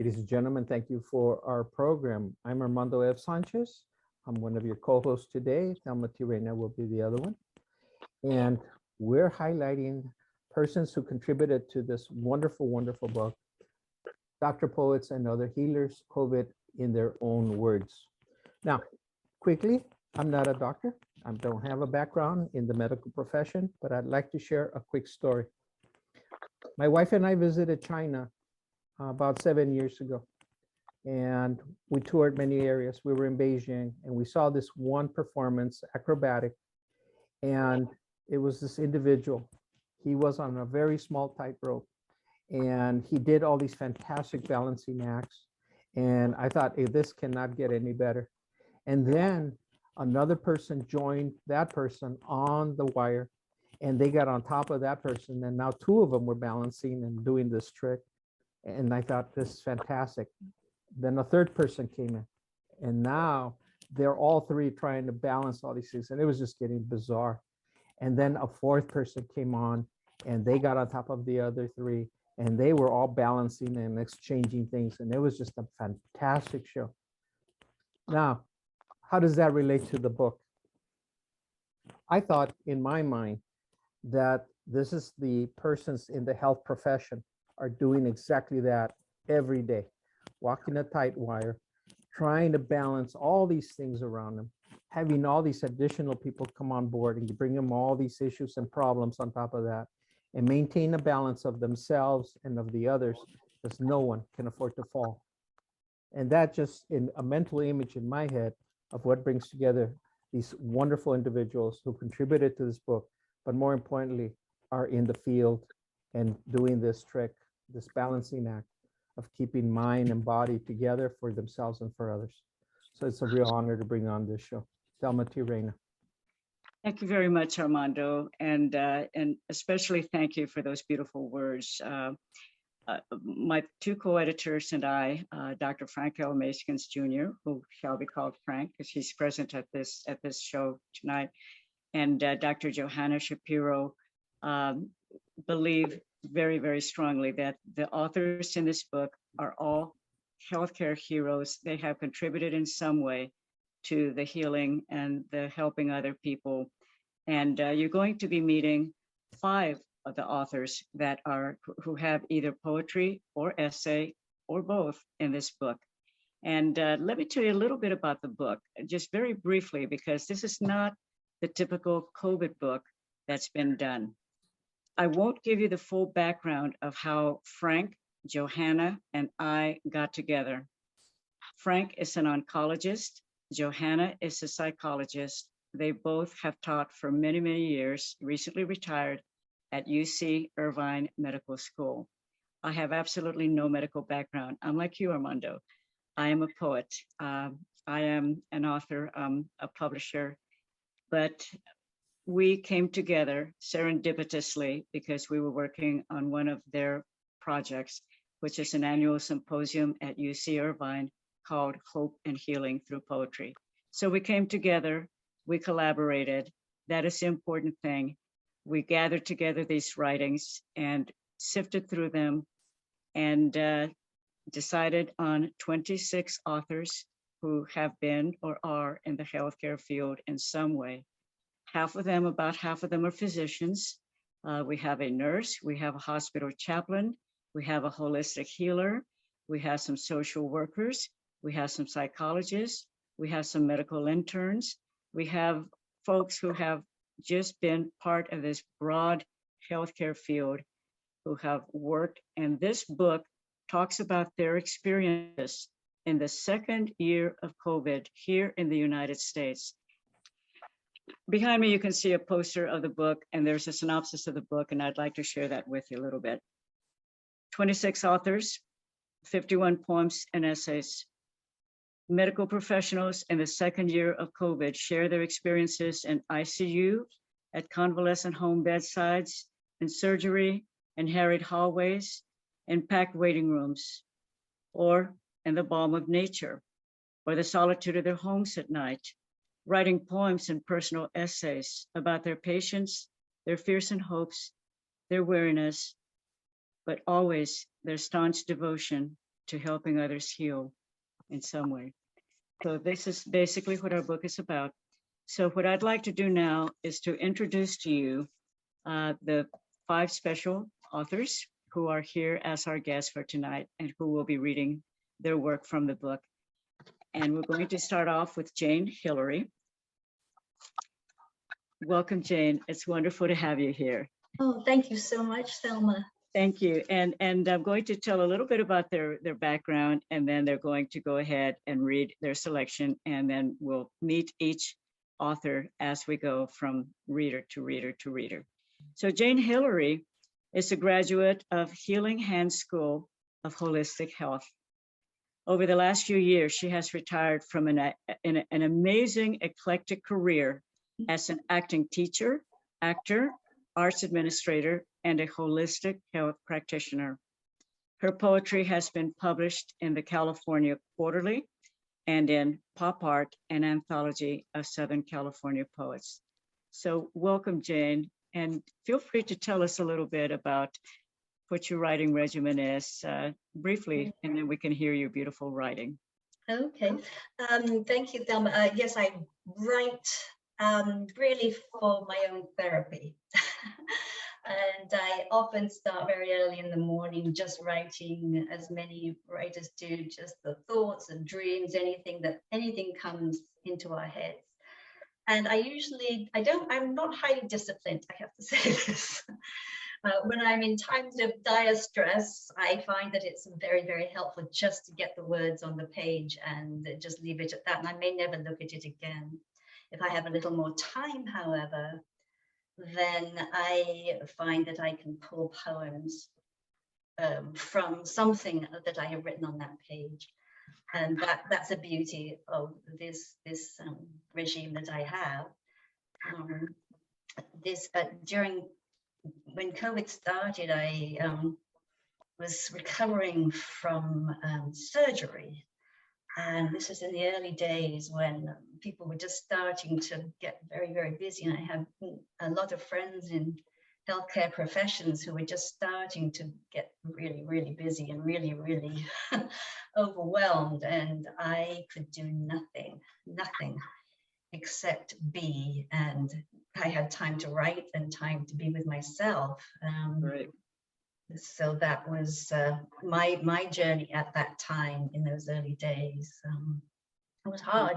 Ladies and gentlemen, thank you for our program. I'm Armando F. Sanchez. I'm one of your co-hosts today. Thelma will be the other one. And we're highlighting persons who contributed to this wonderful, wonderful book, Dr. Poets and Other Healers, COVID in Their Own Words. Now, quickly, I'm not a doctor. I don't have a background in the medical profession, but I'd like to share a quick story. My wife and I visited China about 7 years ago, and we toured many areas. We were in Beijing, and we saw this one performance, acrobatic, and it was this individual. He was on a very small tightrope, and he did all these fantastic balancing acts. And I thought, hey, this cannot get any better. And then another person joined that person on the wire, and they got on top of that person. And now two of them were balancing and doing this trick. And I thought, this is fantastic. Then a third person came in, and now they're all three trying to balance all these things. And it was just getting bizarre. And then a fourth person came on, and they got on top of the other three, and they were all balancing and exchanging things. And it was just a fantastic show. Now, how does that relate to the book? I thought in my mind that this is the persons in the health profession are doing exactly that every day, walking a tight wire, trying to balance all these things around them, having all these additional people come on board and bring them all these issues and problems on top of that, and maintain a balance of themselves and of the others, because no one can afford to fall. And that just in a mental image in my head of what brings together these wonderful individuals who contributed to this book, but more importantly, are in the field and doing this trick, this balancing act of keeping mind and body together for themselves and for others. So it's a real honor to bring on this show. Thelma Tirena. Thank you very much, Armando, and especially thank you for those beautiful words. My two co-editors and I, Dr. Frank L. Maskins Jr., who shall be called Frank because he's present at this show tonight, and Dr. Johanna Shapiro believe very, very strongly that the authors in this book are all healthcare heroes. They have contributed in some way to the healing and the helping other people. And you're going to be meeting 5 of the authors that are who have either poetry or essay or both in this book. And let me tell you a little bit about the book, just very briefly, because this is not the typical COVID book that's been done. I won't give you the full background of how Frank, Johanna, and I got together. Frank is an oncologist. Johanna is a psychologist. They both have taught for many, many years, recently retired at UC Irvine Medical School. I have absolutely no medical background. I'm like you, Armando. I am a poet. I am an author, a publisher, but we came together serendipitously because we were working on one of their projects, which is an annual symposium at UC Irvine called Hope and Healing Through Poetry. So we came together, we collaborated. That is the important thing. We gathered together these writings and sifted through them and decided on 26 authors who have been or are in the healthcare field in some way. About half of them are physicians. We have a nurse, we have a hospital chaplain, we have a holistic healer, we have some social workers, we have some psychologists, we have some medical interns, we have folks who have just been part of this broad healthcare field who have worked. And this book talks about their experiences in the second year of COVID here in the United States. Behind me, you can see a poster of the book, and there's a synopsis of the book, and I'd like to share that with you a little bit. 26 authors, 51 poems and essays. Medical professionals in the second year of COVID share their experiences in ICU, at convalescent home bedsides, in surgery, in harried hallways, in packed waiting rooms, or in the balm of nature, or the solitude of their homes at night, writing poems and personal essays about their patients, their fears and hopes, their weariness, but always their staunch devotion to helping others heal in some way. So this is basically what our book is about. So what I'd like to do now is to introduce to you the 5 special authors who are here as our guests for tonight and who will be reading their work from the book. And we're going to start off with Jane Hillary. Welcome, Jane. It's wonderful to have you here. Oh, thank you so much, Thelma. Thank you. And I'm going to tell a little bit about their background, and then they're going to go ahead and read their selection, and then we'll meet each author as we go from reader to reader to reader. So Jane Hillary is a graduate of Healing Hands School of Holistic Health. Over the last few years, she has retired from an amazing eclectic career as an acting teacher, actor, arts administrator, and a holistic health practitioner. Her poetry has been published in the California Quarterly and in Pop Art, an anthology of Southern California poets. So welcome, Jane, and feel free to tell us a little bit about what your writing regimen is briefly, and then we can hear your beautiful writing. Okay. Thank you, Thelma. Yes, I write really for my own therapy. And I often start very early in the morning just writing, as many writers do, just the thoughts and dreams, anything comes into our heads. And I'm not highly disciplined, I have to say this. When I'm in times of dire stress, I find that it's very, very helpful just to get the words on the page and just leave it at that. And I may never look at it again. If I have a little more time, however, then I find that I can pull poems from something that I have written on that page. And that's the beauty of this regime that I have. When COVID started, I was recovering from surgery. And this was in the early days when people were just starting to get very, very busy. And I have a lot of friends in healthcare professions who were just starting to get really, really busy and really, really overwhelmed. And I could do nothing except be. And I had time to write and time to be with myself. Right. So that was my journey at that time in those early days. It was hard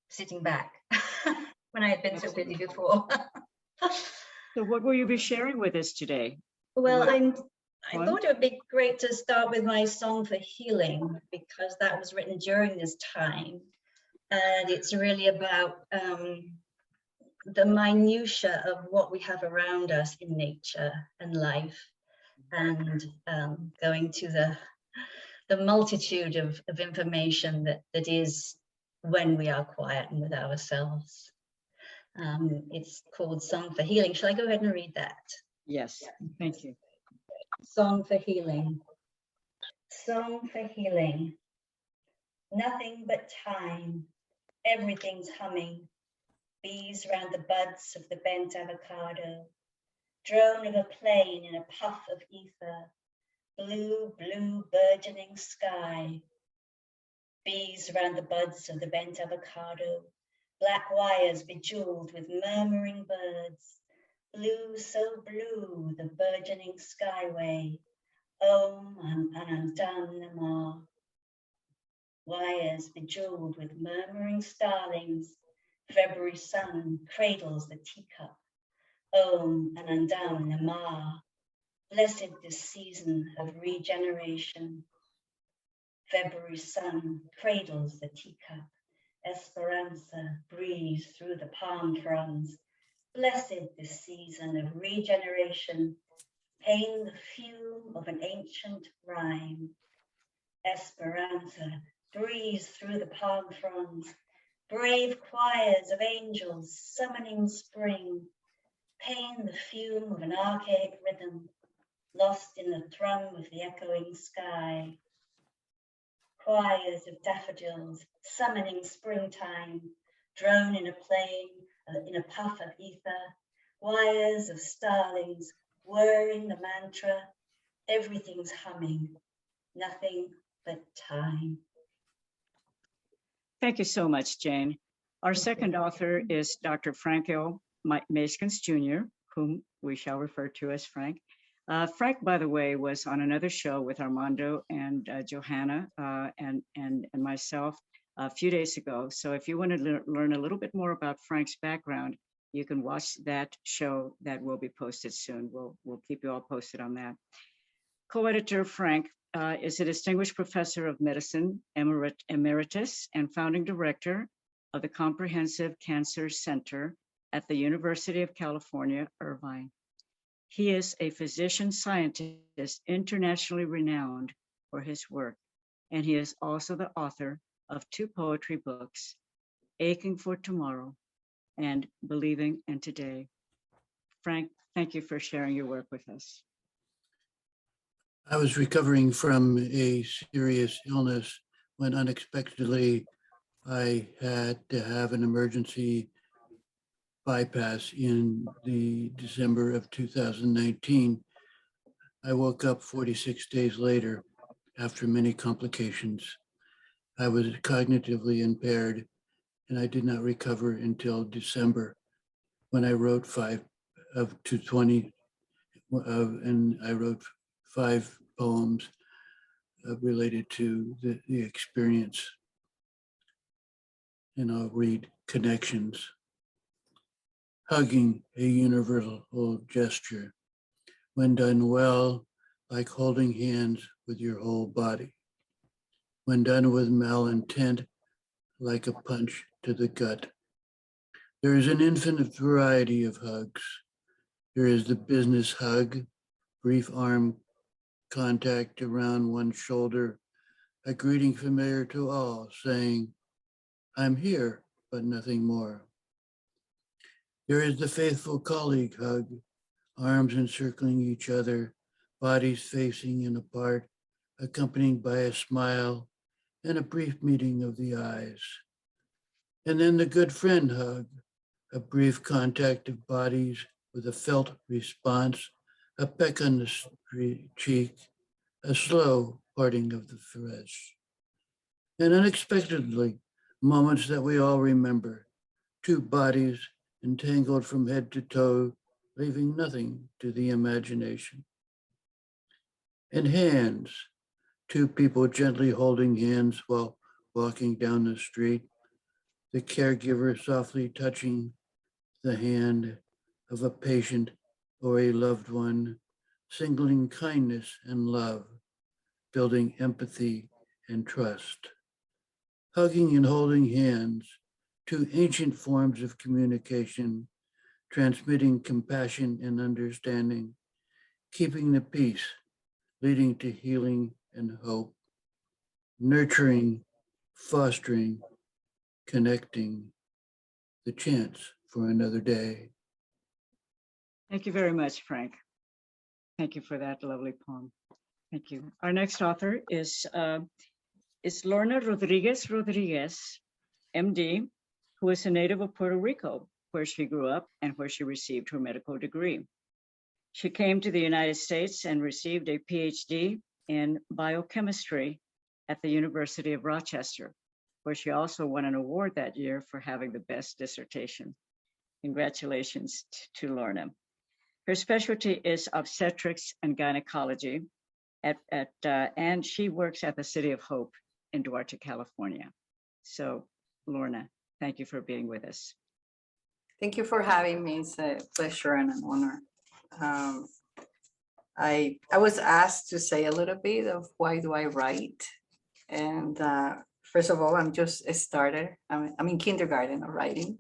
sitting back when I had been so busy before. So what will you be sharing with us today? Well, I thought it would be great to start with my song for healing, because that was written during this time. And it's really about the minutiae of what we have around us in nature and life, and going to the multitude of information that is when we are quiet and with ourselves. It's called Song for Healing. Shall I go ahead and read that? Yes, thank you. Song for Healing. Song for healing. Nothing but time. Everything's humming. Bees round the buds of the bent avocado. Drone of a plane in a puff of ether. Blue, blue, burgeoning sky. Bees round the buds of the bent avocado. Black wires bejeweled with murmuring birds. Blue, so blue, the burgeoning skyway. Om Anandam Namah. Wires bejeweled with murmuring starlings. February sun cradles the teacup. Om Anandam Namah. Blessed this season of regeneration. February sun cradles the teacup. Esperanza breathes through the palm fronds. Blessed this season of regeneration. Pain the fume of an ancient rhyme. Esperanza breathes through the palm fronds. Brave choirs of angels summoning spring. Pain the fume of an archaic rhythm. Lost in the thrum of the echoing sky. Choirs of daffodils summoning springtime. Drone in a plane, in a puff of ether. Wires of starlings whirring the mantra. Everything's humming. Nothing the time. Thank you so much, Jane. Our second author is Dr. Frank L. Maskins Jr., whom we shall refer to as Frank. Frank, by the way, was on another show with Armando and Johanna and myself a few days ago. So if you want to learn a little bit more about Frank's background, you can watch that show that will be posted soon. We'll keep you all posted on that. Co-editor Frank is a distinguished professor of medicine, emeritus, and founding director of the Comprehensive Cancer Center at the University of California, Irvine. He is a physician scientist internationally renowned for his work, and he is also the author of 2 poetry books, Aching for Tomorrow and Believing in Today. Frank, thank you for sharing your work with us. I was recovering from a serious illness when unexpectedly I had to have an emergency bypass in the December of 2019. I woke up 46 days later after many complications. I was cognitively impaired and I did not recover until December when I wrote 5 of 220 and I wrote 5 poems related to the experience. And I'll read Connections. Hugging, a universal gesture. When done well, like holding hands with your whole body. When done with malintent, like a punch to the gut. There is an infinite variety of hugs. There is the business hug, brief arm contact around one's shoulder, a greeting familiar to all, saying, I'm here, but nothing more. There is the faithful colleague hug, arms encircling each other, bodies facing and apart, accompanied by a smile and a brief meeting of the eyes. And then the good friend hug, a brief contact of bodies with a felt response, a peck on the cheek, a slow parting of the flesh. And unexpectedly, moments that we all remember, 2 bodies entangled from head to toe, leaving nothing to the imagination. And hands, 2 people gently holding hands while walking down the street, the caregiver softly touching the hand of a patient or a loved one, signaling kindness and love, building empathy and trust. Hugging and holding hands, 2 ancient forms of communication, transmitting compassion and understanding, keeping the peace, leading to healing and hope, nurturing, fostering, connecting, the chance for another day. Thank you very much, Frank. Thank you for that lovely poem. Thank you. Our next author is Lorna Rodriguez Rodriguez, MD, who is a native of Puerto Rico, where she grew up and where she received her medical degree. She came to the United States and received a PhD in biochemistry at the University of Rochester, where she also won an award that year for having the best dissertation. Congratulations to Lorna. Her specialty is obstetrics and gynecology, and she works at the City of Hope in Duarte, California. So, Lorna, thank you for being with us. Thank you for having me. It's a pleasure and an honor. I was asked to say a little bit of why do I write. And first of all, I'm just a starter. I'm in kindergarten of writing.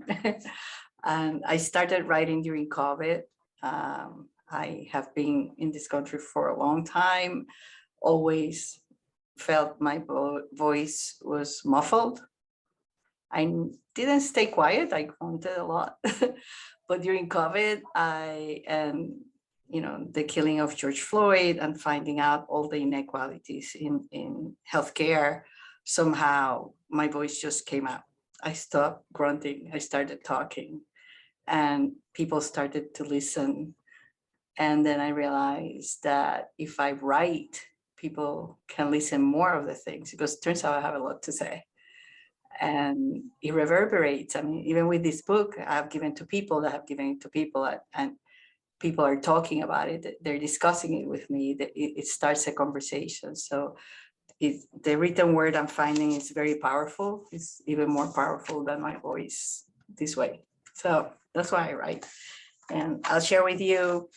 And I started writing during COVID. I have been in this country for a long time, always felt my voice was muffled. I didn't stay quiet, I grunted a lot. But during COVID, the killing of George Floyd and finding out all the inequalities in healthcare, somehow my voice just came out. I stopped grunting, I started talking, and people started to listen. And then I realized that if I write, people can listen more of the things, because it turns out I have a lot to say. And it reverberates. I mean, even with this book, I've given to people that have given it to people, and people are talking about it. They're discussing it with me. It starts a conversation. So the written word I'm finding is very powerful. It's even more powerful than my voice this way. So that's why I write. And I'll share with you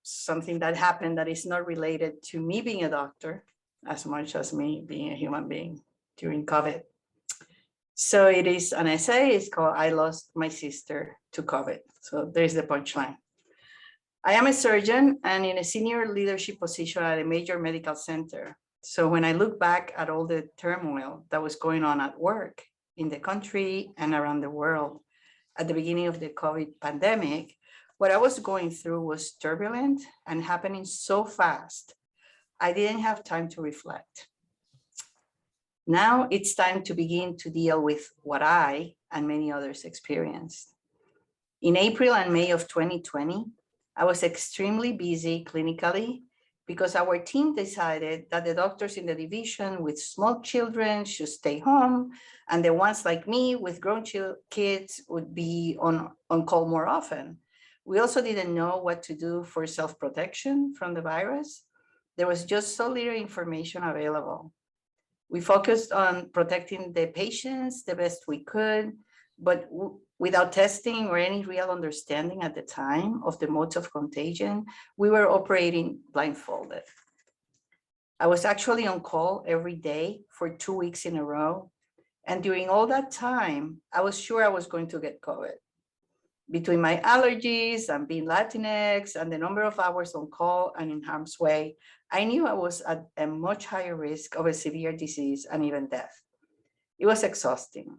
something that happened that is not related to me being a doctor as much as me being a human being during COVID. So it is an essay. It's called "I Lost My Sister to COVID." So there's the punchline. I am a surgeon and in a senior leadership position at a major medical center. So when I look back at all the turmoil that was going on at work, in the country and around the world at the beginning of the COVID pandemic, what I was going through was turbulent and happening so fast, I didn't have time to reflect. Now it's time to begin to deal with what I and many others experienced. In April and May of 2020, I was extremely busy clinically because our team decided that the doctors in the division with small children should stay home, and the ones like me with grown kids would be on call more often. We also didn't know what to do for self-protection from the virus. There was just so little information available. We focused on protecting the patients the best we could, but without testing or any real understanding at the time of the modes of contagion, we were operating blindfolded. I was actually on call every day for 2 weeks in a row. And during all that time, I was sure I was going to get COVID. Between my allergies and being Latinx and the number of hours on call and in harm's way, I knew I was at a much higher risk of a severe disease and even death. It was exhausting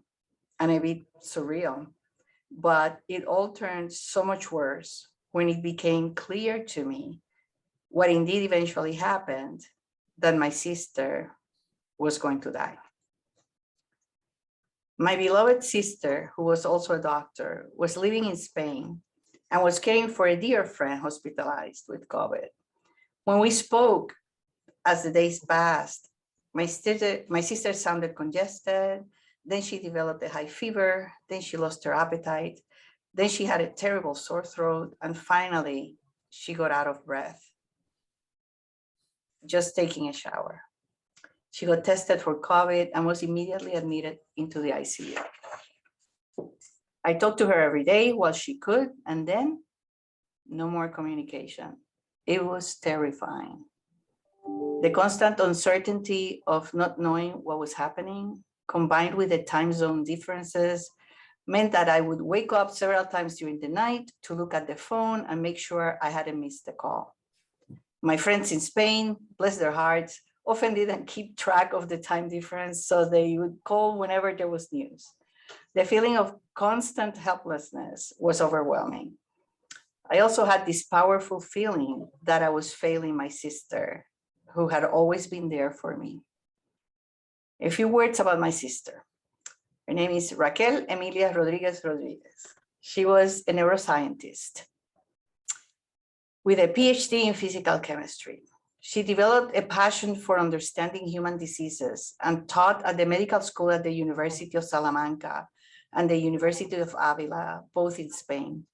and a bit surreal, but it all turned so much worse when it became clear to me what indeed eventually happened, that my sister was going to die. My beloved sister, who was also a doctor, was living in Spain and was caring for a dear friend hospitalized with COVID. When we spoke, as the days passed, my sister sounded congested, then she developed a high fever, then she lost her appetite, then she had a terrible sore throat, and finally, she got out of breath, just taking a shower. She got tested for COVID and was immediately admitted into the ICU. I talked to her every day while she could, and then no more communication. It was terrifying. The constant uncertainty of not knowing what was happening, combined with the time zone differences, meant that I would wake up several times during the night to look at the phone and make sure I hadn't missed the call. My friends in Spain, bless their hearts, often didn't keep track of the time difference, so they would call whenever there was news. The feeling of constant helplessness was overwhelming. I also had this powerful feeling that I was failing my sister, who had always been there for me. A few words about my sister. Her name is Raquel Emilia Rodriguez Rodriguez. She was a neuroscientist with a PhD in physical chemistry. She developed a passion for understanding human diseases and taught at the medical school at the University of Salamanca and the University of Avila, both in Spain.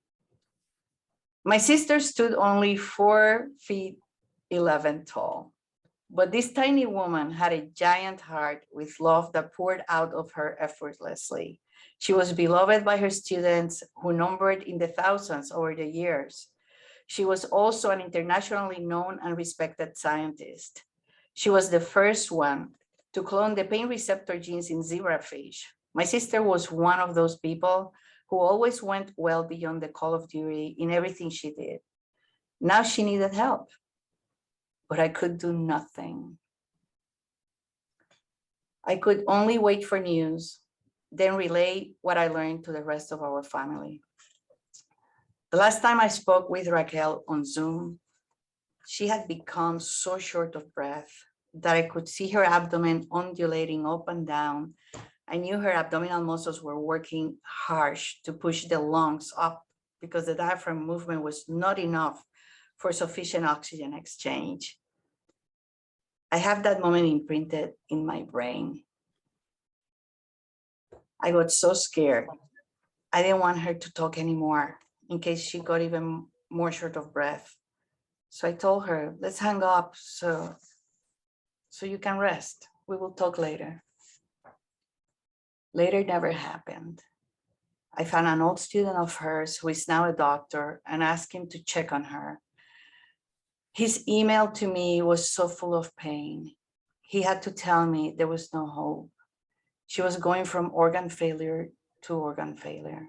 My sister stood only 4 feet 11 tall, but this tiny woman had a giant heart with love that poured out of her effortlessly. She was beloved by her students, who numbered in the thousands over the years. She was also an internationally known and respected scientist. She was the first one to clone the pain receptor genes in zebrafish. My sister was one of those people who always went well beyond the call of duty in everything she did. Now she needed help, but I could do nothing. I could only wait for news, then relay what I learned to the rest of our family. The last time I spoke with Raquel on Zoom, she had become so short of breath that I could see her abdomen undulating up and down. I knew her abdominal muscles were working harsh to push the lungs up because the diaphragm movement was not enough for sufficient oxygen exchange. I have that moment imprinted in my brain. I got so scared. I didn't want her to talk anymore in case she got even more short of breath. So I told her, let's hang up so you can rest. We will talk later. Later never happened. I found an old student of hers who is now a doctor and asked him to check on her. His email to me was so full of pain. He had to tell me there was no hope. She was going from organ failure to organ failure.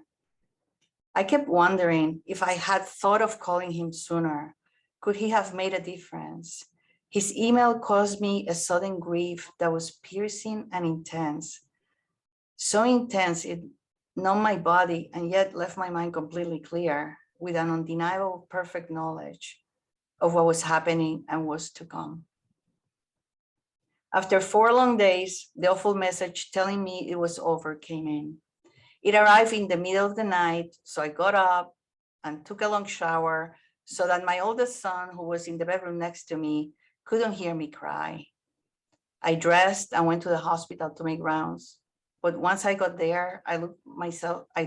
I kept wondering if I had thought of calling him sooner, could he have made a difference? His email caused me a sudden grief that was piercing and intense. So intense it numbed my body and yet left my mind completely clear with an undeniable perfect knowledge of what was happening and was to come. After 4 long days, the awful message telling me it was over came in. It arrived in the middle of the night, so I got up and took a long shower so that my oldest son, who was in the bedroom next to me, couldn't hear me cry. I dressed and went to the hospital to make rounds. But once I got there, I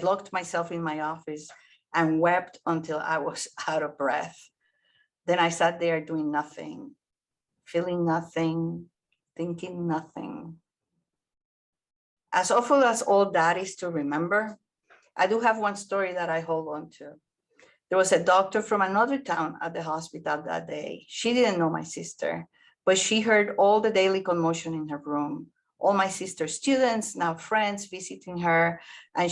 locked myself in my office and wept until I was out of breath. Then I sat there doing nothing, feeling nothing, thinking nothing. As awful as all that is to remember, I do have one story that I hold on to. There was a doctor from another town at the hospital that day. She didn't know my sister, but she heard all the daily commotion in her room. All my sister's students, now friends, visiting her, and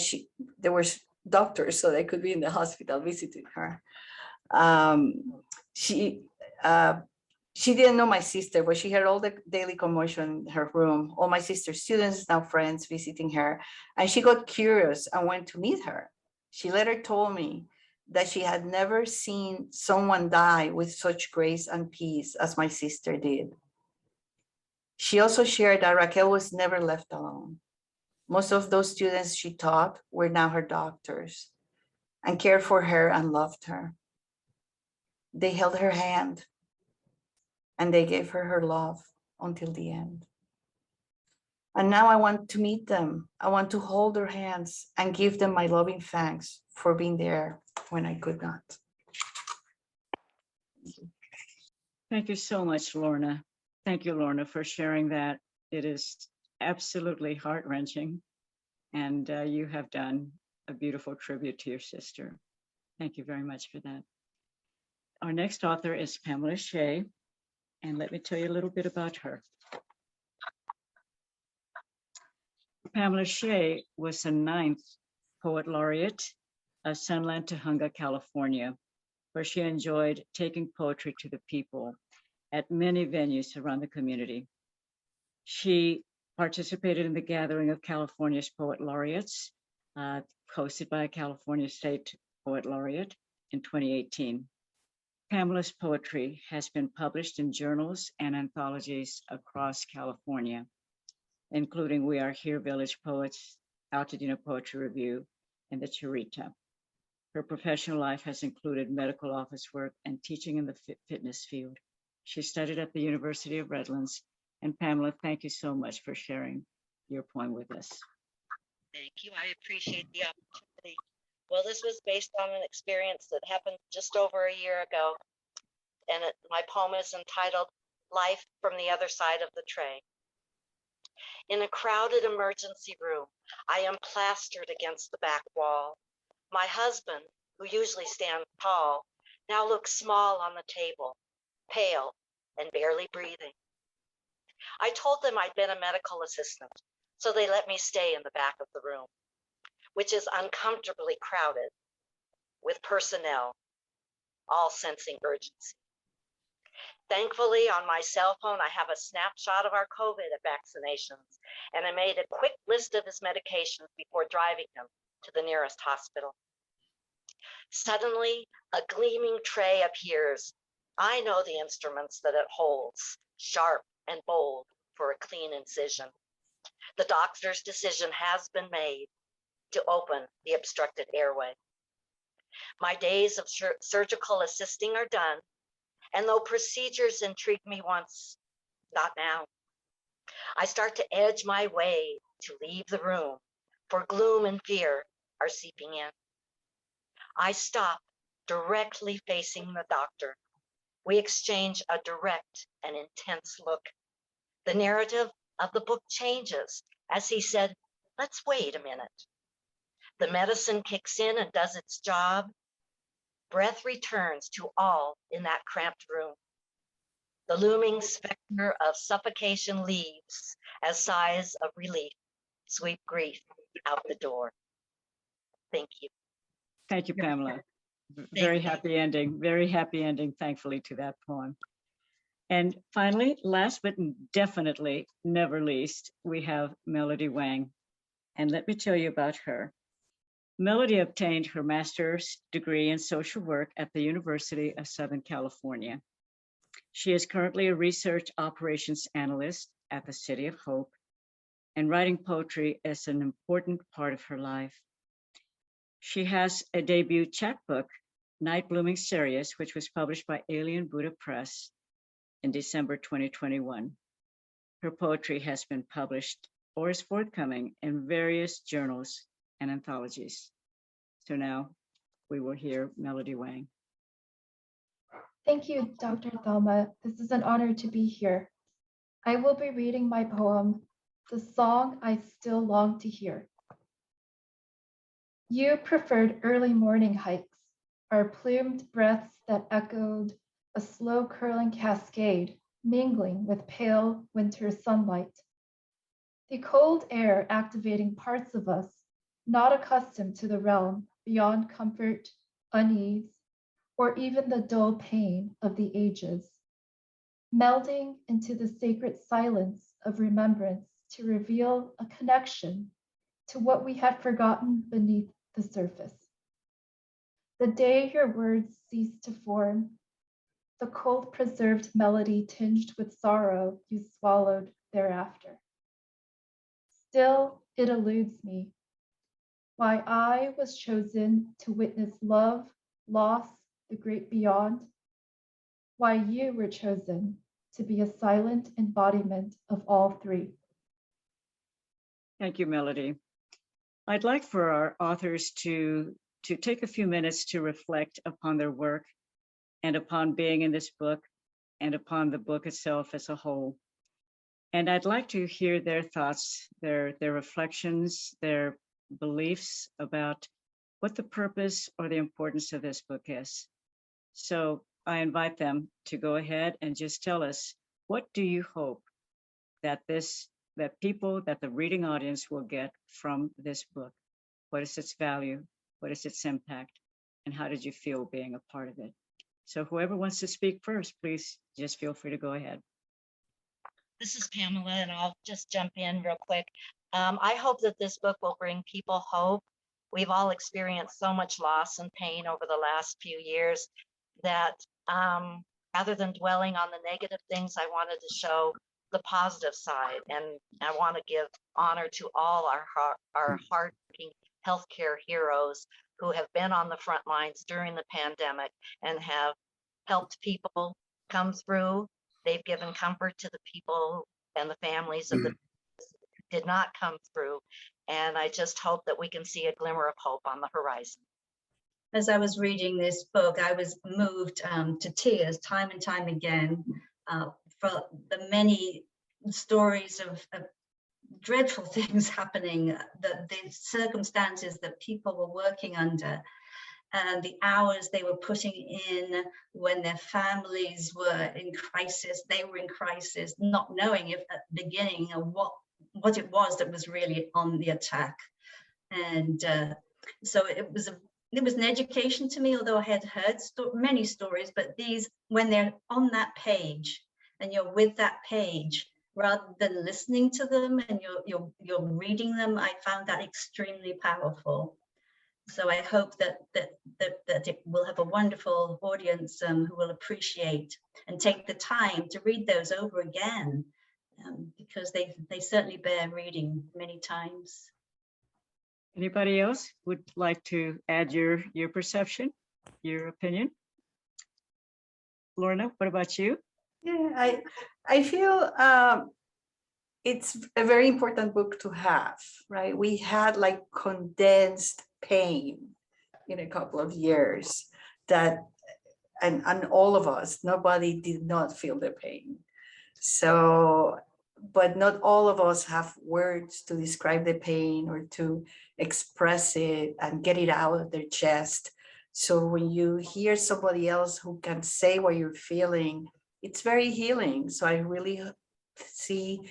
there were doctors, so they could be in the hospital visiting her. She didn't know my sister, but she heard all the daily commotion in her room. All my sister's students, now friends, visiting her. And she got curious and went to meet her. She later told me that she had never seen someone die with such grace and peace as my sister did. She also shared that Raquel was never left alone. Most of those students she taught were now her doctors and cared for her and loved her. They held her hand and they gave her love until the end. And now I want to meet them. I want to hold their hands and give them my loving thanks for being there when I could not. Thank you so much, Lorna. Thank you, Lorna, for sharing that. It is absolutely heart-wrenching, and you have done a beautiful tribute to your sister. Thank you very much for that. Our next author is Pamela Shea, and let me tell you a little bit about her. Pamela Shea was the 9th Poet Laureate of Sunland Tujunga, California, where she enjoyed taking poetry to the people at many venues around the community. She participated in the gathering of California's Poet Laureates, hosted by a California State Poet Laureate in 2018. Pamela's poetry has been published in journals and anthologies across California, including We Are Here Village Poets, Altadena Poetry Review, and the Chirita. Her professional life has included medical office work and teaching in the fitness field. She studied at the University of Redlands. And Pamela, thank you so much for sharing your poem with us. Thank you. I appreciate the opportunity. Well, this was based on an experience that happened just over a year ago. And my poem is entitled Life from the Other Side of the Tray. In a crowded emergency room, I am plastered against the back wall. My husband, who usually stands tall, now looks small on the table, pale and barely breathing. I told them I'd been a medical assistant, so they let me stay in the back of the room, which is uncomfortably crowded with personnel, all sensing urgency. Thankfully, on my cell phone, I have a snapshot of our COVID vaccinations, and I made a quick list of his medications before driving him to the nearest hospital. Suddenly, a gleaming tray appears. I know the instruments that it holds, sharp and bold for a clean incision. The doctor's decision has been made to open the obstructed airway. My days of surgical assisting are done, And though procedures intrigued me once, not now. I start to edge my way to leave the room, for gloom and fear are seeping in. I stop directly facing the doctor. We exchange a direct and intense look. The narrative of the book changes as he said, "Let's wait a minute." The medicine kicks in and does its job. Breath returns to all in that cramped room. The looming specter of suffocation leaves as sighs of relief sweep grief out the door. Thank you. Thank you, Pamela. Very you. happy ending, thankfully, to that poem. And finally, last but definitely never least, we have Melody Wang. And let me tell you about her. Melody obtained her master's degree in social work at the University of Southern California. She is currently a research operations analyst at the City of Hope, and writing poetry is an important part of her life. She has a debut chapbook, Night Blooming Cereus, which was published by Alien Buddha Press in December 2021. Her poetry has been published or is forthcoming in various journals and anthologies. So now we will hear Melody Wang. Thank you, Dr. Thelma. This is an honor to be here. I will be reading my poem, The Song I Still Long to Hear. You preferred early morning hikes, our plumed breaths that echoed a slow curling cascade mingling with pale winter sunlight. The cold air activating parts of us not accustomed to the realm beyond comfort, unease, or even the dull pain of the ages, melding into the sacred silence of remembrance to reveal a connection to what we had forgotten beneath the surface. The day your words ceased to form, the cold preserved melody tinged with sorrow you swallowed thereafter. Still, it eludes me why I was chosen to witness love, loss, the great beyond, why you were chosen to be a silent embodiment of all three. Thank you, Melody. I'd like for our authors to take a few minutes to reflect upon their work and upon being in this book and upon the book itself as a whole. And I'd like to hear their thoughts, their reflections, their beliefs about what the purpose or the importance of this book is. So I invite them to go ahead and just tell us, what do you hope that the reading audience will get from this book? What is its value? What is its impact? And how did you feel being a part of it? So whoever wants to speak first, please just feel free to go ahead. This is Pamela, and I'll just jump in real quick. I hope that this book will bring people hope. We've all experienced so much loss and pain over the last few years that rather than dwelling on the negative things, I wanted to show the positive side. And I want to give honor to all our hardworking healthcare heroes who have been on the front lines during the pandemic and have helped people come through. They've given comfort to the people and the families of the who did not come through. And I just hope that we can see a glimmer of hope on the horizon. As I was reading this book, I was moved to tears time and time again for the many stories of dreadful things happening, the circumstances that people were working under, and the hours they were putting in when their families were in crisis. They were in crisis, not knowing if at the beginning of what it was that was really on the attack. And so it was an education to me, although I had heard many stories, but these, when they're on that page and you're with that page, rather than listening to them and you're reading them, I found that extremely powerful. So I hope that it will have a wonderful audience who will appreciate and take the time to read those over again, because they certainly bear reading many times. Anybody else would like to add your perception, your opinion? Lorna, what about you? Yeah, I feel it's a very important book to have, right? We had like condensed pain in a couple of years that, and all of us, nobody did not feel the pain. So, but not all of us have words to describe the pain or to express it and get it out of their chest. So when you hear somebody else who can say what you're feeling, it's very healing. So I really see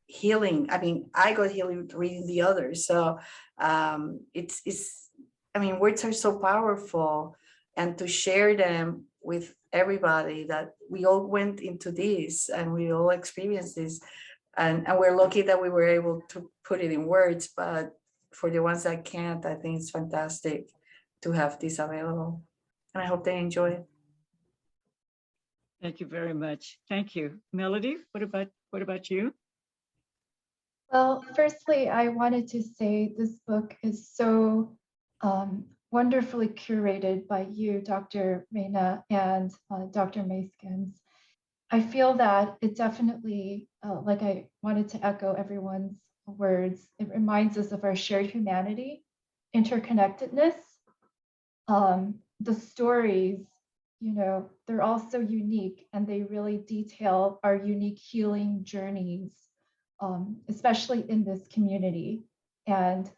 healing. I mean, I got healing reading the others. So it's I mean, words are so powerful, and to share them with everybody that we all went into this and we all experienced this, and we're lucky that we were able to put it in words. But for the ones that can't, I think it's fantastic to have this available, and I hope they enjoy it. Thank you very much. Thank you. Melody, what about you? Well, firstly, I wanted to say this book is so wonderfully curated by you, Dr. Reina, and Dr. Maskins. I feel that it definitely, like I wanted to echo everyone's words, it reminds us of our shared humanity, interconnectedness. The stories, they're all so unique and they really detail our unique healing journeys, especially in this community. And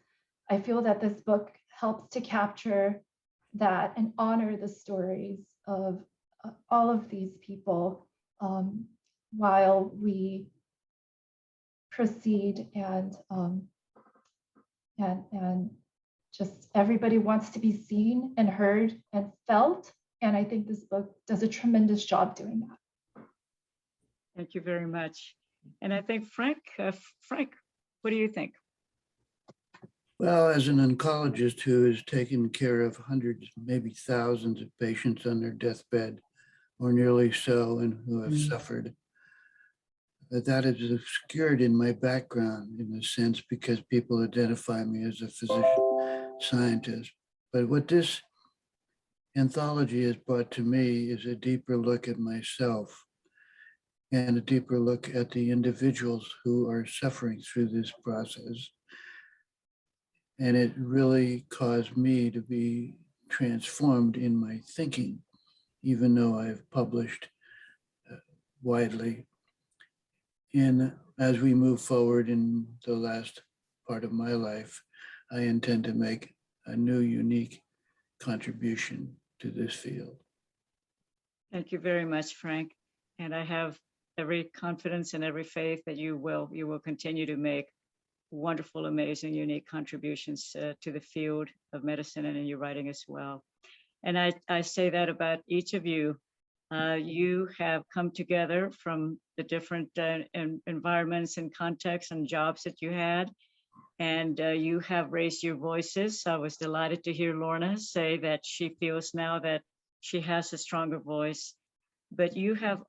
I feel that this book helps to capture that and honor the stories of all of these people, while we proceed and just everybody wants to be seen and heard and felt. And I think this book does a tremendous job doing that. Thank you very much. And I think Frank, what do you think? Well, as an oncologist who has taken care of hundreds, maybe thousands of patients on their deathbed or nearly so, and who have suffered, that is obscured in my background in a sense because people identify me as a physician scientist. But what this anthology has brought to me is a deeper look at myself and a deeper look at the individuals who are suffering through this process. And it really caused me to be transformed in my thinking, even though I've published widely. And as we move forward in the last part of my life, I intend to make a new, unique contribution to this field. Thank you very much, Frank. And I have every confidence and every faith that you will continue to make wonderful, amazing, unique contributions to the field of medicine and in your writing as well. And I say that about each of you. You have come together from the different environments and contexts and jobs that you had, and you have raised your voices. I was delighted to hear Lorna say that she feels now that she has a stronger voice, but you have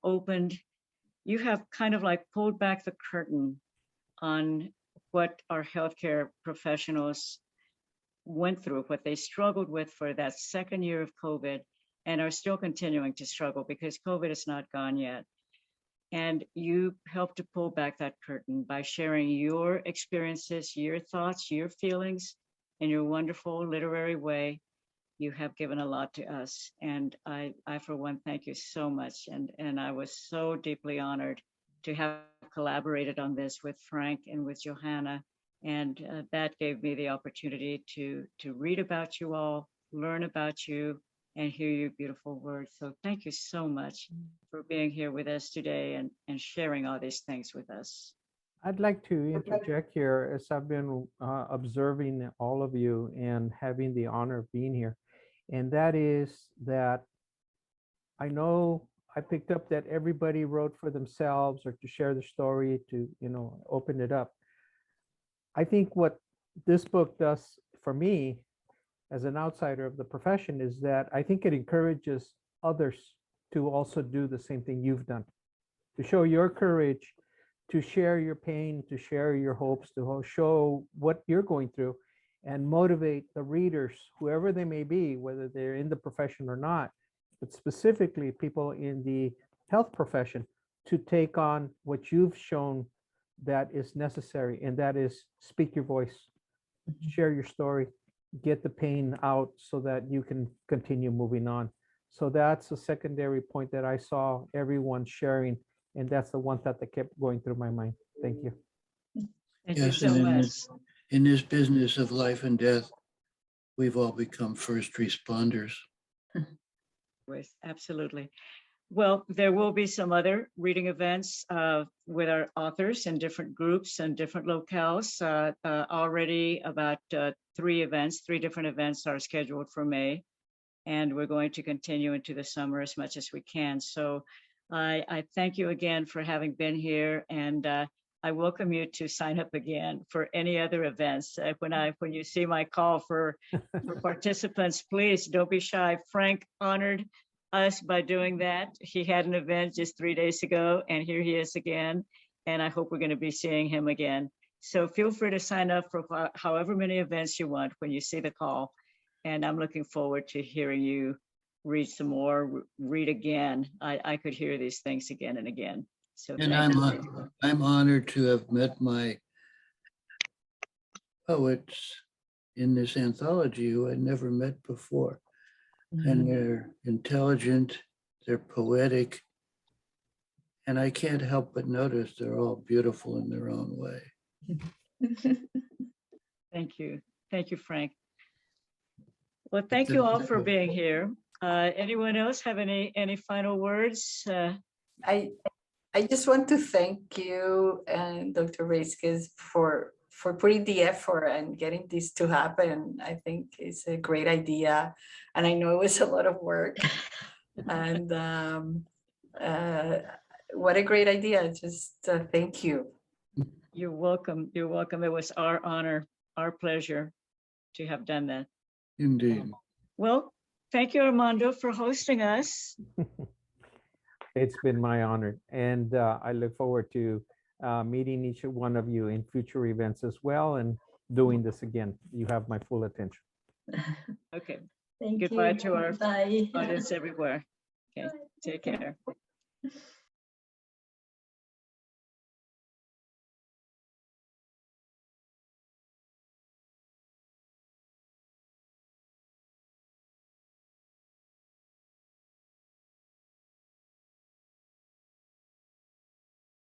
kind of like pulled back the curtain on what our healthcare professionals went through, what they struggled with for that second year of COVID, and are still continuing to struggle because COVID is not gone yet. And you helped to pull back that curtain by sharing your experiences, your thoughts, your feelings in your wonderful literary way. You have given a lot to us. And I for one, thank you so much. And I was so deeply honored to have collaborated on this with Frank and with Johanna. And that gave me the opportunity to read about you all, learn about you, and hear your beautiful words. So thank you so much for being here with us today and sharing all these things with us. I'd like to interject here as I've been observing all of you and having the honor of being here. And that is that I know I picked up that everybody wrote for themselves or to share their story, to, open it up. I think what this book does for me as an outsider of the profession is that I think it encourages others to also do the same thing you've done, to show your courage, to share your pain, to share your hopes, to show what you're going through and motivate the readers, whoever they may be, whether they're in the profession or not, but specifically people in the health profession to take on what you've shown that is necessary, and that is speak your voice, share your story, get the pain out so that you can continue moving on. So that's a secondary point that I saw everyone sharing, and that's the one thought that kept going through my mind. Thank you. Thank you Yes, so and much. in this business of life and death, we've all become first responders. Yes, absolutely. Well, there will be some other reading events with our authors in different groups and different locales. Already about three different events are scheduled for May, and we're going to continue into the summer as much as we can. So I thank you again for having been here, and I welcome you to sign up again for any other events. When you see my call for participants, please don't be shy. Frank honored us by doing that. He had an event just 3 days ago, and here he is again. And I hope we're going to be seeing him again. So feel free to sign up for however many events you want when you see the call. And I'm looking forward to hearing you read some more, read again. I could hear these things again and again. So And thank you. I'm honored to have met my poets in this anthology who I'd never met before. And they're intelligent, they're poetic, and I can't help but notice they're all beautiful in their own way. Thank you. Thank you, Frank. Well, thank you all for being here. Anyone else have any final words? I just want to thank you and Dr. Vasquez for putting the effort and getting this to happen. I think it's a great idea. And I know it was a lot of work. And what a great idea. Just thank you. You're welcome. You're welcome. It was our honor, our pleasure to have done that. Indeed. Well, thank you, Armando, for hosting us. It's been my honor, and I look forward to meeting each one of you in future events as well, and doing this again. You have my full attention. Okay. Thank Goodbye you. to our Bye. audience everywhere. Okay. Take care.